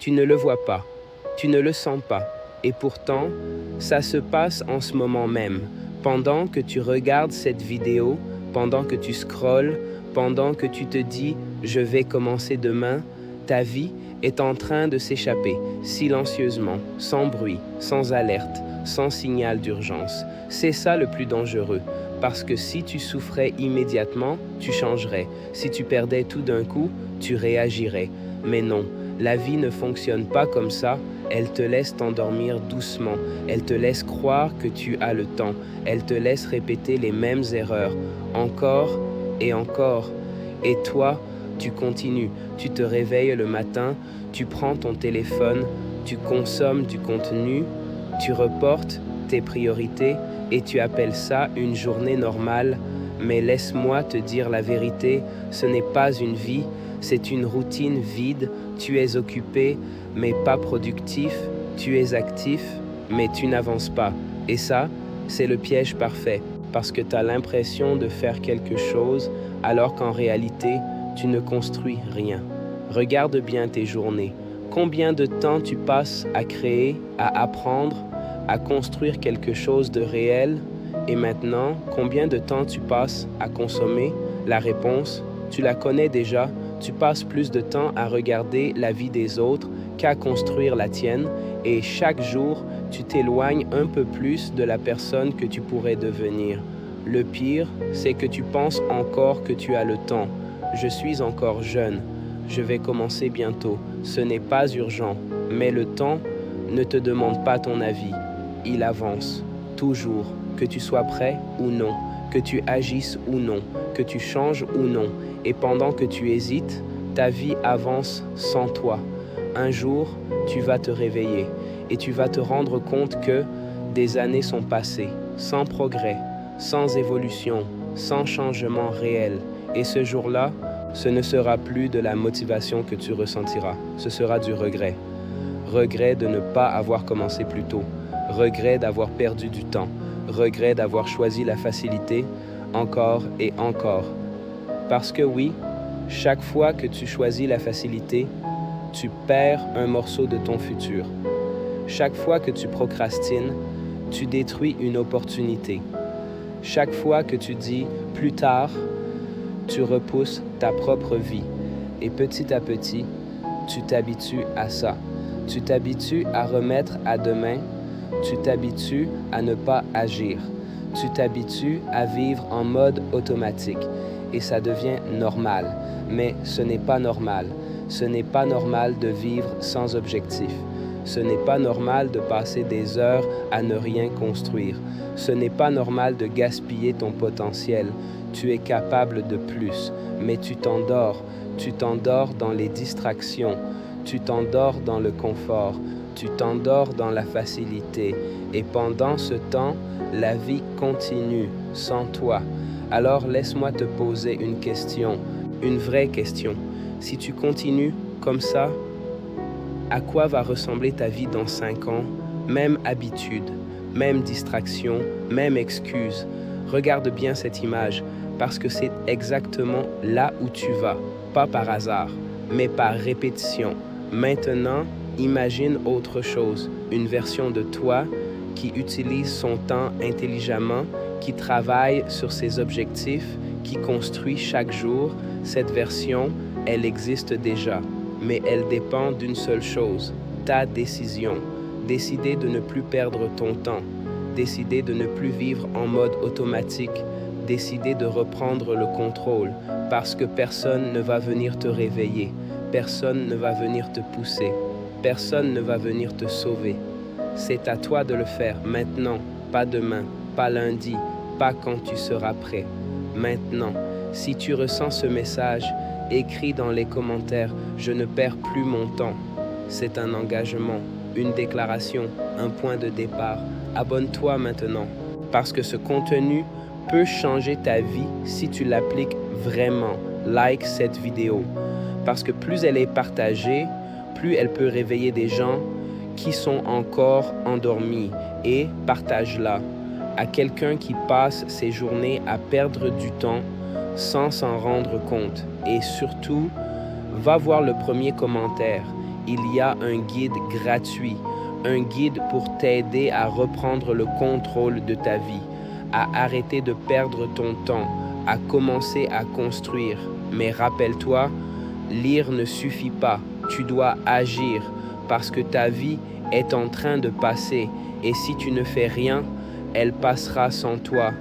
Tu ne le vois pas, tu ne le sens pas. Et pourtant, ça se passe en ce moment même, pendant que tu regardes cette vidéo, pendant que tu scrolles, pendant que tu te dis « je vais commencer demain », ta vie est en train de s'échapper, silencieusement, sans bruit, sans alerte, sans signal d'urgence. C'est ça le plus dangereux, parce que si tu souffrais immédiatement, tu changerais. Si tu perdais tout d'un coup, tu réagirais. Mais non, la vie ne fonctionne pas comme ça. Elle te laisse t'endormir doucement. Elle te laisse croire que tu as le temps. Elle te laisse répéter les mêmes erreurs, encore et encore. Et toi, tu continues. Tu te réveilles le matin, tu prends ton téléphone, tu consommes du contenu, tu reportes tes priorités et tu appelles ça une journée normale. Mais laisse-moi te dire la vérité, ce n'est pas une vie, c'est une routine vide. Tu es occupé, mais pas productif. Tu es actif, mais tu n'avances pas. Et ça, c'est le piège parfait, parce que tu as l'impression de faire quelque chose, alors qu'en réalité, tu ne construis rien. Regarde bien tes journées. Combien de temps tu passes à créer, à apprendre, à construire quelque chose de réel? Et maintenant, combien de temps tu passes à consommer? La réponse, tu la connais déjà. Tu passes plus de temps à regarder la vie des autres qu'à construire la tienne. Et chaque jour, tu t'éloignes un peu plus de la personne que tu pourrais devenir. Le pire, c'est que tu penses encore que tu as le temps. Je suis encore jeune. Je vais commencer bientôt. Ce n'est pas urgent. Mais le temps ne te demande pas ton avis. Il avance. Toujours. Que tu sois prêt ou non. Que tu agisses ou non. Que tu changes ou non. Et pendant que tu hésites, ta vie avance sans toi. Un jour, tu vas te réveiller et tu vas te rendre compte que des années sont passées, sans progrès, sans évolution, sans changement réel. Et ce jour-là, ce ne sera plus de la motivation que tu ressentiras, ce sera du regret. Regret de ne pas avoir commencé plus tôt, regret d'avoir perdu du temps, regret d'avoir choisi la facilité encore et encore. Parce que oui, chaque fois que tu choisis la facilité, tu perds un morceau de ton futur. Chaque fois que tu procrastines, tu détruis une opportunité. Chaque fois que tu dis « plus tard », tu repousses ta propre vie. Et petit à petit, tu t'habitues à ça. Tu t'habitues à remettre à demain. Tu t'habitues à ne pas agir. Tu t'habitues à vivre en mode automatique. Et ça devient normal. Mais ce n'est pas normal. Ce n'est pas normal de vivre sans objectif. Ce n'est pas normal de passer des heures à ne rien construire. Ce n'est pas normal de gaspiller ton potentiel. Tu es capable de plus, mais tu t'endors. Tu t'endors dans les distractions. Tu t'endors dans le confort. Tu t'endors dans la facilité. Et pendant ce temps, la vie continue sans toi. Alors laisse-moi te poser une question, une vraie question. Si tu continues comme ça, à quoi va ressembler ta vie dans 5 ans? Même habitude, même distraction, même excuse. Regarde bien cette image, parce que c'est exactement là où tu vas, pas par hasard, mais par répétition. Maintenant, imagine autre chose, une version de toi qui utilise son temps intelligemment, qui travaille sur ses objectifs, qui construit chaque jour. Cette version, elle existe déjà, mais elle dépend d'une seule chose, ta décision. Décider de ne plus perdre ton temps, décider de ne plus vivre en mode automatique, décider de reprendre le contrôle, parce que personne ne va venir te réveiller, personne ne va venir te pousser, personne ne va venir te sauver. C'est à toi de le faire maintenant, pas demain, pas lundi, pas quand tu seras prêt. Maintenant, si tu ressens ce message, écris dans les commentaires « Je ne perds plus mon temps ». C'est un engagement, une déclaration, un point de départ. Abonne-toi maintenant, parce que ce contenu peut changer ta vie si tu l'appliques vraiment. Like cette vidéo, parce que plus elle est partagée, plus elle peut réveiller des gens qui sont encore endormis, et partage-la à quelqu'un qui passe ses journées à perdre du temps sans s'en rendre compte. Et surtout, va voir le premier commentaire. il y a un guide gratuit, un guide pour t'aider à reprendre le contrôle de ta vie, à arrêter de perdre ton temps, à commencer à construire. Mais rappelle-toi, lire ne suffit pas, tu dois agir parce que ta vie est en train de passer et si tu ne fais rien, elle passera sans toi.